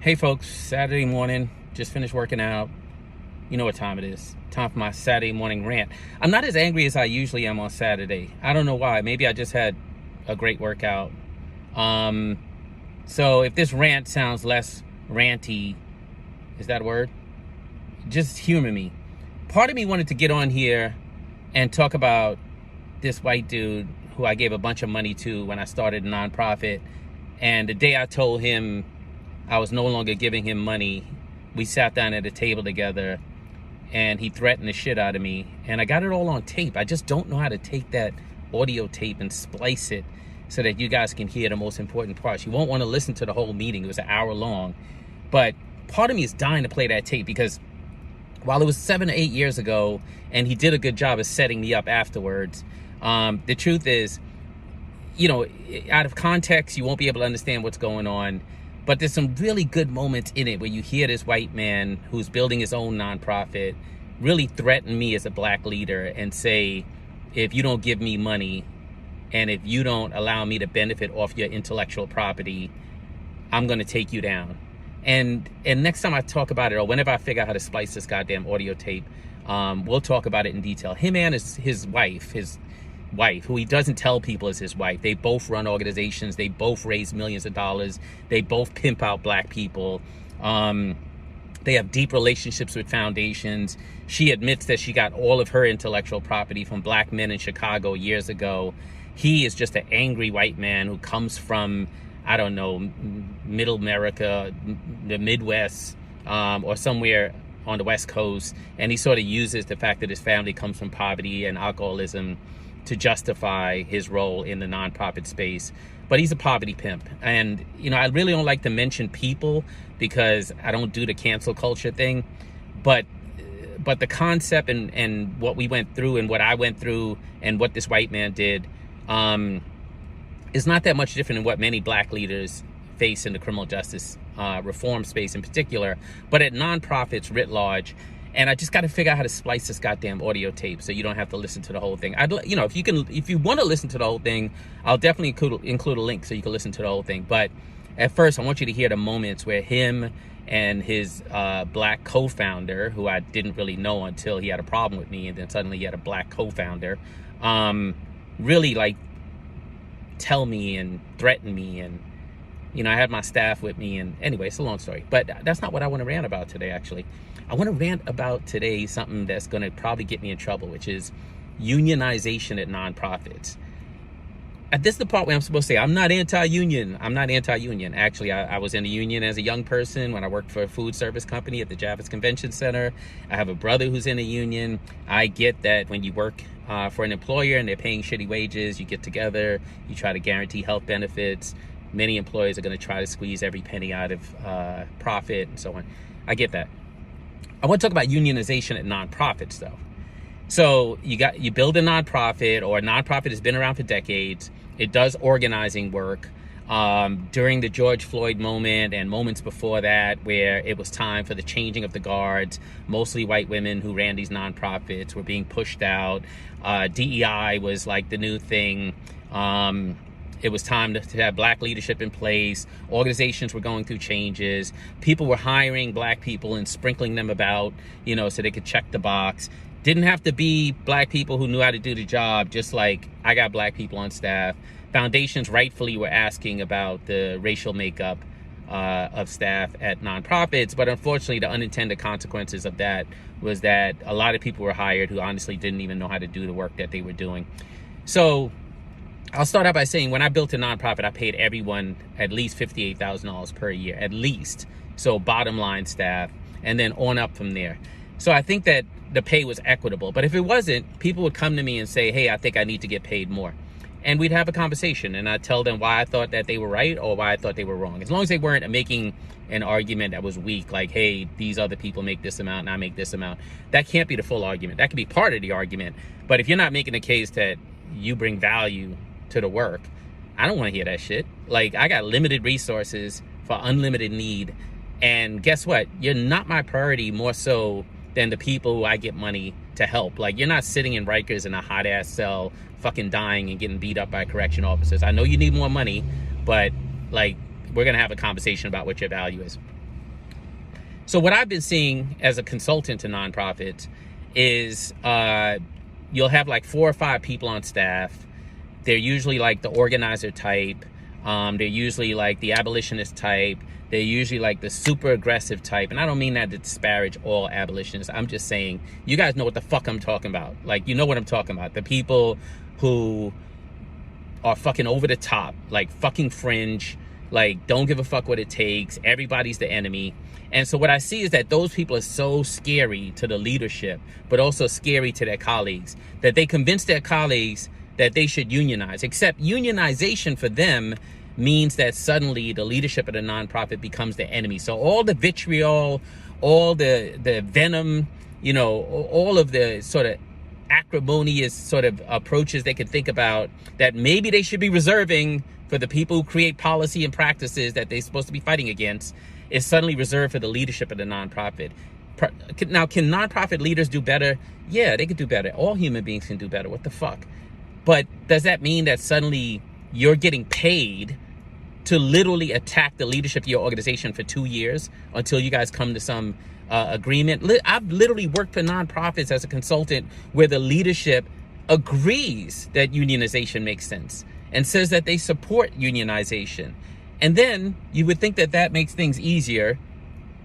Hey folks, Saturday morning, just finished working out. You know what time it is. Time for my Saturday morning rant. I'm not as angry as I usually am on Saturday. I don't know why. Maybe I just had a great workout. So if this rant sounds less ranty, is that a word? Just humor me. Part of me wanted to get on here and talk about this white dude who I gave a bunch of money to when I started a nonprofit. And the day I told him I was no longer giving him money, we sat down at a table together and he threatened the shit out of me. And I got it all on tape. I just don't know how to take that audio tape and splice it so that you guys can hear the most important parts. You won't want to listen to the whole meeting. It was an hour long. But part of me is dying to play that tape because while it was 7 or 8 years ago and he did a good job of setting me up afterwards, the truth is, you know, out of context, you won't be able to understand what's going on. But there's some really good moments in it where you hear this white man who's building his own nonprofit really threaten me as a black leader and say, if you don't give me money and if you don't allow me to benefit off your intellectual property, I'm going to take you down. And next time I talk about it, or whenever I figure out how to splice this goddamn audio tape, we'll talk about it in detail. Him and his wife, who he doesn't tell people is his wife. They both run organizations. They both raise millions of dollars. They both pimp out black people. They have deep relationships with foundations. She admits that she got all of her intellectual property from black men in Chicago years ago. He is just an angry white man who comes from, I don't know, middle America, the Midwest, or somewhere on the West Coast. And he sort of uses the fact that his family comes from poverty and alcoholism to justify his role in the nonprofit space. But he's a poverty pimp. And, you know, I really don't like to mention people because I don't do the cancel culture thing. But the concept and what we went through and what I went through and what this white man did is not that much different than what many black leaders face in the criminal justice reform space in particular, but at nonprofits writ large. And I just got to figure out how to splice this goddamn audio tape so you don't have to listen to the whole thing. You know, if you want to listen to the whole thing, I'll definitely include a link so you can listen to the whole thing. But at first, I want you to hear the moments where him and his black co-founder, who I didn't really know until he had a problem with me, and then suddenly he had a black co-founder, really like tell me and threaten me. And, you know, I had my staff with me. And anyway, it's a long story. But that's not what I want to rant about today, actually. I want to rant about today something that's going to probably get me in trouble, which is unionization at nonprofits. This is the part where I'm supposed to say, I'm not anti-union. I'm not anti-union. Actually, I was in a union as a young person when I worked for a food service company at the Javits Convention Center. I have a brother who's in a union. I get that when you work for an employer and they're paying shitty wages, you get together, you try to guarantee health benefits. Many employers are going to try to squeeze every penny out of profit and so on. I get that. I want to talk about unionization at nonprofits, though. So you build a nonprofit, or a nonprofit has been around for decades. It does organizing work during the George Floyd moment and moments before that, where it was time for the changing of the guards. Mostly white women who ran these nonprofits were being pushed out. DEI was like the new thing. It was time to have black leadership in place. Organizations were going through changes. People were hiring black people and sprinkling them about, you know, so they could check the box. Didn't have to be black people who knew how to do the job, just like I got black people on staff. Foundations rightfully were asking about the racial makeup of staff at nonprofits, but unfortunately the unintended consequences of that was that a lot of people were hired who honestly didn't even know how to do the work that they were doing. So I'll start out by saying when I built a nonprofit, I paid everyone at least $58,000 per year, at least. So bottom line staff, and then on up from there. So I think that the pay was equitable. But if it wasn't, people would come to me and say, hey, I think I need to get paid more. And we'd have a conversation and I'd tell them why I thought that they were right or why I thought they were wrong. As long as they weren't making an argument that was weak, like, hey, these other people make this amount and I make this amount. That can't be the full argument. That can be part of the argument. But if you're not making the case that you bring value to the work, I don't want to hear that shit. Like, I got limited resources for unlimited need. And guess what? You're not my priority more so than the people who I get money to help. Like, you're not sitting in Rikers in a hot ass cell fucking dying and getting beat up by correction officers. I know you need more money, but like, we're gonna have a conversation about what your value is. So what I've been seeing as a consultant to nonprofits is you'll have like 4 or 5 people on staff. They're usually like the organizer type. They're usually like the abolitionist type. They're usually like the super aggressive type. And I don't mean that to disparage all abolitionists. I'm just saying, you guys know what the fuck I'm talking about. Like, you know what I'm talking about. The people who are fucking over the top, like fucking fringe, like don't give a fuck what it takes. Everybody's the enemy. And so what I see is that those people are so scary to the leadership, but also scary to their colleagues, that they convince their colleagues that they should unionize. Except unionization for them means that suddenly the leadership of the nonprofit becomes the enemy. So all the vitriol, all the venom, you know, all of the sort of acrimonious sort of approaches they could think about that maybe they should be reserving for the people who create policy and practices that they're supposed to be fighting against, is suddenly reserved for the leadership of the nonprofit. Now, can nonprofit leaders do better? Yeah, they could do better. All human beings can do better. What the fuck? But does that mean that suddenly you're getting paid to literally attack the leadership of your organization for 2 years until you guys come to some agreement? I've literally worked for nonprofits as a consultant where the leadership agrees that unionization makes sense and says that they support unionization. And then you would think that that makes things easier.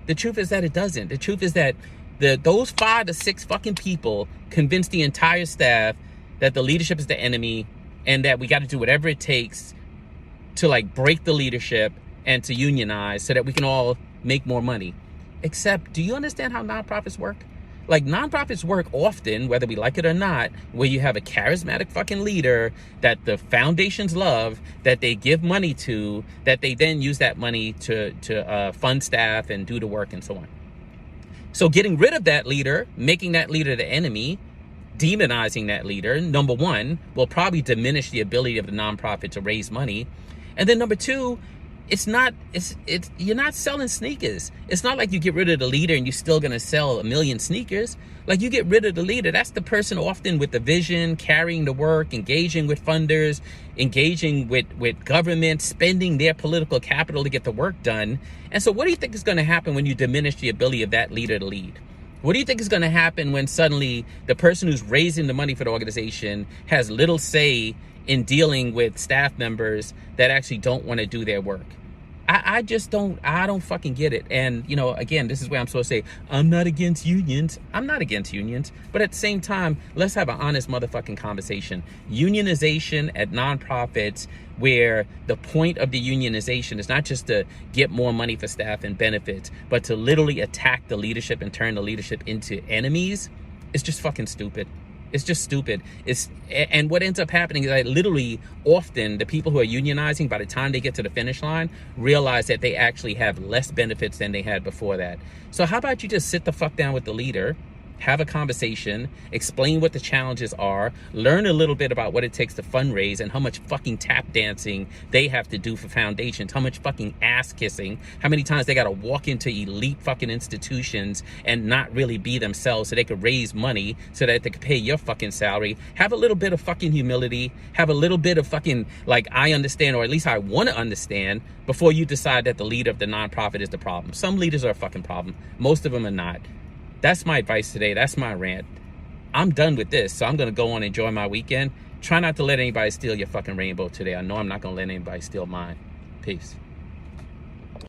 The truth is that it doesn't. The truth is that those 5 to 6 fucking people convince the entire staff that the leadership is the enemy and that we got to do whatever it takes to like break the leadership and to unionize so that we can all make more money. Except, do you understand how nonprofits work? Like, nonprofits work often, whether we like it or not, where you have a charismatic fucking leader that the foundations love, that they give money to, that they then use that money to fund staff and do the work and so on. So getting rid of that leader, making that leader the enemy, demonizing that leader, number one, will probably diminish the ability of the nonprofit to raise money. And then number two, you're not selling sneakers. It's not like you get rid of the leader and you're still going to sell 1 million sneakers. Like, you get rid of the leader, that's the person often with the vision, carrying the work, engaging with funders, engaging with government, spending their political capital to get the work done. And so what do you think is going to happen when you diminish the ability of that leader to lead? What do you think is going to happen when suddenly the person who's raising the money for the organization has little say in dealing with staff members that actually don't want to do their work? I don't fucking get it. And, you know, again, this is where I'm supposed to say, I'm not against unions. I'm not against unions. But at the same time, let's have an honest motherfucking conversation. Unionization at nonprofits, where the point of the unionization is not just to get more money for staff and benefits, but to literally attack the leadership and turn the leadership into enemies, is just fucking stupid. It's just stupid. And what ends up happening is that literally often the people who are unionizing, by the time they get to the finish line, realize that they actually have less benefits than they had before that. So how about you just sit the fuck down with the leader, have a conversation, explain what the challenges are, learn a little bit about what it takes to fundraise and how much fucking tap dancing they have to do for foundations, how much fucking ass kissing, how many times they got to walk into elite fucking institutions and not really be themselves so they could raise money so that they could pay your fucking salary. Have a little bit of fucking humility, have a little bit of fucking, like, I understand, or at least I want to understand, before you decide that the leader of the nonprofit is the problem. Some leaders are a fucking problem. Most of them are not. That's my advice today. That's my rant. I'm done with this, so I'm going to go on and enjoy my weekend. Try not to let anybody steal your fucking rainbow today. I know I'm not going to let anybody steal mine. Peace.